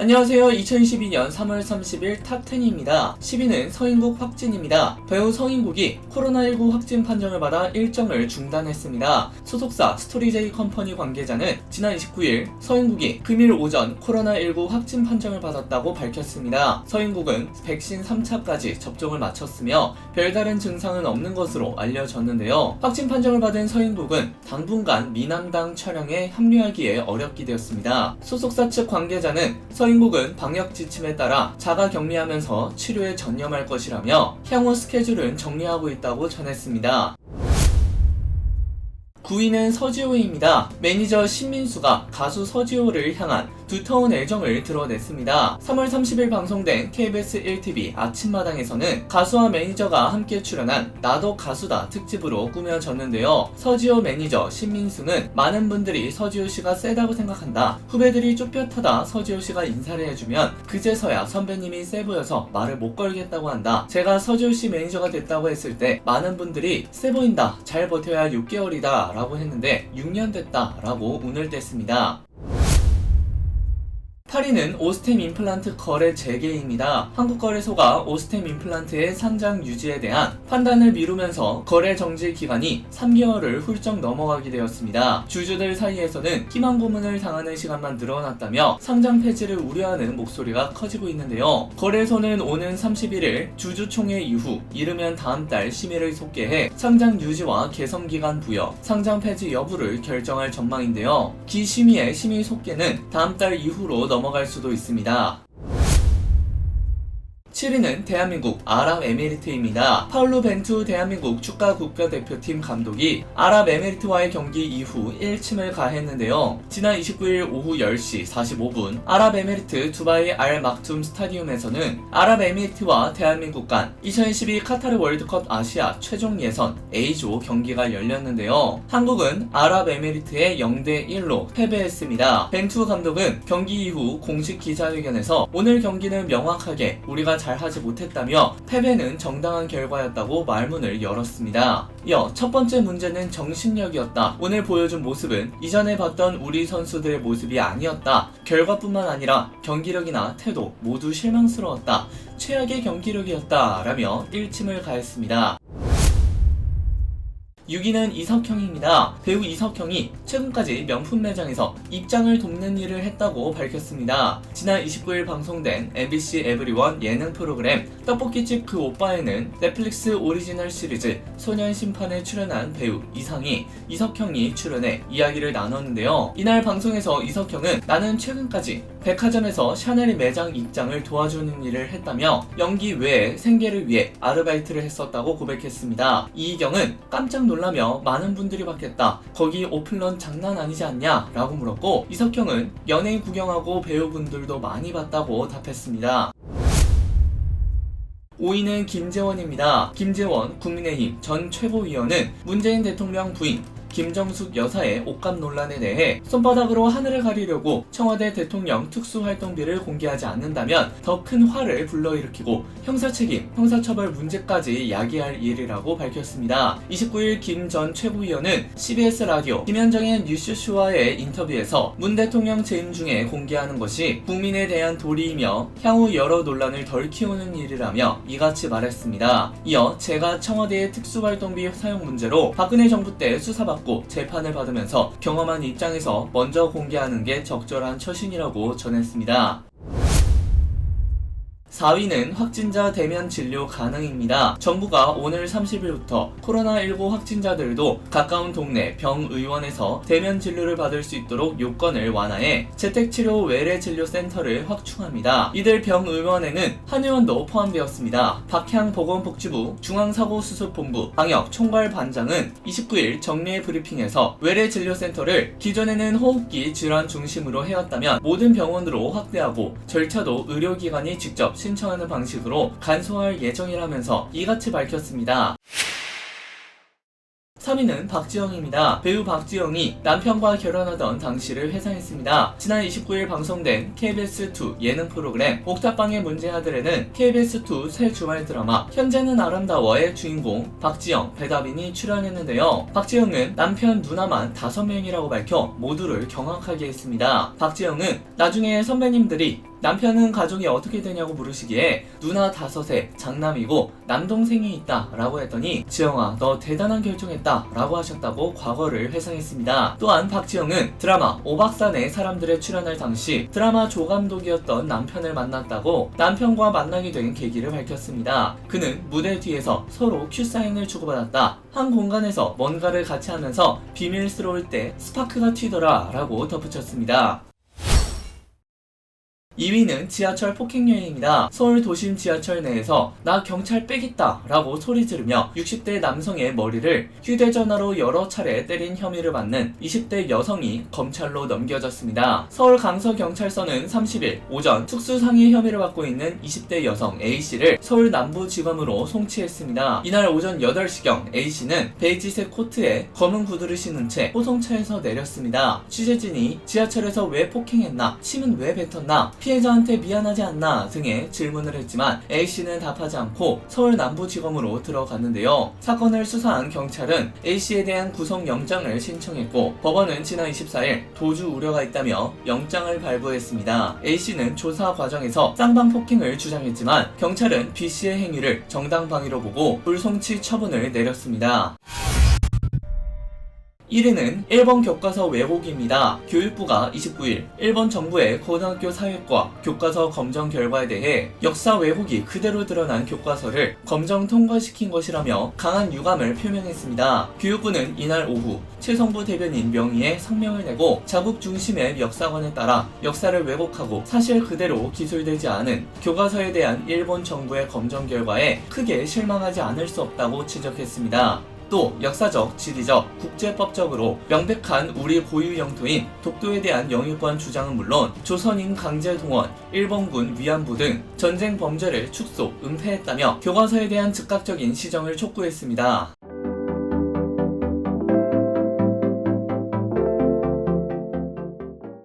안녕하세요. 2022년 3월 30일 탑10입니다. 10위는 서인국 확진입니다. 배우 서인국이 코로나19 확진 판정을 받아 일정을 중단했습니다. 소속사 스토리제이 컴퍼니 관계자는 지난 29일 서인국이 금일 오전 코로나19 확진 판정을 받았다고 밝혔습니다. 서인국은 백신 3차까지 접종을 마쳤으며 별다른 증상은 없는 것으로 알려졌는데요. 확진 판정을 받은 서인국은 당분간 민항당 촬영에 합류하기에 어렵게 되었습니다. 소속사 측 관계자는 서인국은 방역 지침에 따라 자가 격리하면서 치료에 전념할 것이라며 향후 스케줄은 정리하고 있다고 전했습니다. 9위는 서지호입니다. 매니저 신민수가 가수 서지호를 향한 두터운 애정을 드러냈습니다. 3월 30일 방송된 KBS 1TV 아침마당에서는 가수와 매니저가 함께 출연한 나도 가수다 특집으로 꾸며졌는데요. 서지호 매니저 신민수는 많은 분들이 서지호씨가 세다고 생각한다. 후배들이 쭈뼛하다 서지호씨가 인사를 해주면 그제서야 선배님이 세 보여서 말을 못 걸겠다고 한다. 제가 서지호씨 매니저가 됐다고 했을 때 많은 분들이 세 보인다. 잘 버텨야 6개월이다. 라고 했는데 6년 됐다. 라고 운을 뗐습니다. 8위는 오스템 임플란트 거래 재개입니다. 한국거래소가 오스템 임플란트의 상장 유지에 대한 판단을 미루면서 거래 정지 기간이 3개월을 훌쩍 넘어가게 되었습니다. 주주들 사이에서는 희망 고문을 당하는 시간만 늘어났다며 상장 폐지를 우려하는 목소리가 커지고 있는데요. 거래소는 오는 31일 주주총회 이후 이르면 다음 달 심의를 속개해 상장 유지와 개선 기간 부여, 상장 폐지 여부를 결정할 전망인데요. 기심의의 심의 속개는 다음 달 이후로 넘어갈 수도 있습니다. 7위는 대한민국 아랍에미리트입니다. 파울루 벤투 대한민국 축구 국가대표팀 감독이 아랍에미리트와의 경기 이후 1침을 가했는데요. 지난 29일 오후 10시 45분 아랍에미리트 두바이 알 막툼 스타디움에서는 아랍에미리트와 대한민국 간 2022 카타르 월드컵 아시아 최종 예선 A조 경기가 열렸는데요. 한국은 아랍에미리트에 0대1로 패배했습니다. 벤투 감독은 경기 이후 공식 기자회견에서 오늘 경기는 명확하게 우리가 잘하지 못했다며 패배는 정당한 결과였다고 말문을 열었습니다. 이어 첫 번째 문제는 정신력이었다. 오늘 보여준 모습은 이전에 봤던 우리 선수들의 모습이 아니었다. 결과뿐만 아니라 경기력이나 태도 모두 실망스러웠다. 최악의 경기력이었다. 라며 일침을 가했습니다. 6위는 이석형입니다. 배우 이석형이 최근까지 명품 매장에서 입장을 돕는 일을 했다고 밝혔습니다. 지난 29일 방송된 MBC 에브리원 예능 프로그램 떡볶이집 그 오빠에는 넷플릭스 오리지널 시리즈 소년심판에 출연한 배우 이상이 이석형이 출연해 이야기를 나눴는데요. 이날 방송에서 이석형은 나는 최근까지 백화점에서 샤넬 매장 입장을 도와주는 일을 했다며 연기 외에 생계를 위해 아르바이트를 했었다고 고백했습니다. 이희경은 깜짝 놀라며 많은 분들이 봤겠다. 거기 오픈런 장난 아니지 않냐? 라고 물었고 이석형은 연예인 구경하고 배우분들도 많이 봤다고 답했습니다. 5위는 김재원입니다. 김재원 국민의힘 전 최고위원은 문재인 대통령 부인 김정숙 여사의 옷감 논란에 대해 손바닥으로 하늘을 가리려고 청와대 대통령 특수활동비를 공개하지 않는다면 더 큰 화를 불러일으키고 형사책임, 형사처벌 문제까지 야기할 일이라고 밝혔습니다. 29일 김 전 최고위원은 CBS 라디오 김현정의 뉴스쇼와의 인터뷰에서 문 대통령 재임 중에 공개하는 것이 국민에 대한 도리이며 향후 여러 논란을 덜 키우는 일이라며 이같이 말했습니다. 이어 제가 청와대의 특수활동비 사용 문제로 박근혜 정부 때 수사받고 재판을 받으면서 경험한 입장에서 먼저 공개하는 게 적절한 처신이라고 전했습니다. 4위는 확진자 대면 진료 가능입니다. 정부가 오늘 30일부터 코로나19 확진자들도 가까운 동네 병의원에서 대면 진료를 받을 수 있도록 요건을 완화해 재택치료 외래진료센터를 확충합니다. 이들 병의원에는 한의원도 포함되었습니다. 박향 보건복지부 중앙사고수습본부 방역총괄반장은 29일 정례 브리핑에서 외래진료센터를 기존에는 호흡기 질환 중심으로 해왔다면 모든 병원으로 확대하고 절차도 의료기관이 직접 신청하는 방식으로 간소화할 예정이라면서 이같이 밝혔습니다. 3위는 박지영입니다. 배우 박지영이 남편과 결혼하던 당시를 회상했습니다. 지난 29일 방송된 KBS2 예능 프로그램 옥탑방의 문제아들에는 KBS2 새 주말 드라마 현재는 아름다워의 주인공 박지영, 배다빈이 출연했는데요. 박지영은 남편 누나만 5명이라고 밝혀 모두를 경악하게 했습니다. 박지영은 나중에 선배님들이 남편은 가족이 어떻게 되냐고 물으시기에 누나 5에 장남이고 남동생이 있다 라고 했더니 지영아 너 대단한 결정했다 라고 하셨다고 과거를 회상했습니다. 또한 박지영은 드라마 오박산의 사람들에 출연할 당시 드라마 조감독이었던 남편을 만났다고 남편과 만나게 된 계기를 밝혔습니다. 그는 무대 뒤에서 서로 큐사인을 주고받았다. 한 공간에서 뭔가를 같이 하면서 비밀스러울 때 스파크가 튀더라 라고 덧붙였습니다. 2위는 지하철 폭행여행입니다. 서울 도심 지하철 내에서 나 경찰 빼겠다 라고 소리 지르며 60대 남성의 머리를 휴대전화로 여러 차례 때린 혐의를 받는 20대 여성이 검찰로 넘겨졌습니다. 서울 강서경찰서는 30일 오전 특수상해 혐의를 받고 있는 20대 여성 A씨를 서울 남부지검으로 송치했습니다. 이날 오전 8시경 A씨는 베이지색 코트에 검은 구두를 신은 채 호송차에서 내렸습니다. 취재진이 지하철에서 왜 폭행했나, 침은 왜 뱉었나, 피해자한테 미안하지 않나 등의 질문을 했지만 A씨는 답하지 않고 서울 남부지검으로 들어갔는데요. 사건을 수사한 경찰은 A씨에 대한 구속영장을 신청했고 법원은 지난 24일 도주 우려가 있다며 영장을 발부했습니다. A씨는 조사 과정에서 쌍방폭행을 주장했지만 경찰은 B씨의 행위를 정당방위로 보고 불송치 처분을 내렸습니다. 1위는 일본 교과서 왜곡입니다. 교육부가 29일 일본 정부의 고등학교 사회과 교과서 검정 결과에 대해 역사 왜곡이 그대로 드러난 교과서를 검정 통과시킨 것이라며 강한 유감을 표명했습니다. 교육부는 이날 오후 최성부 대변인 명의의 성명을 내고 자국 중심의 역사관에 따라 역사를 왜곡하고 사실 그대로 기술되지 않은 교과서에 대한 일본 정부의 검정 결과에 크게 실망하지 않을 수 없다고 지적했습니다. 또 역사적, 지리적, 국제법적으로 명백한 우리 고유 영토인 독도에 대한 영유권 주장은 물론 조선인 강제 동원, 일본군 위안부 등 전쟁 범죄를 축소, 은폐했다며 교과서에 대한 즉각적인 시정을 촉구했습니다.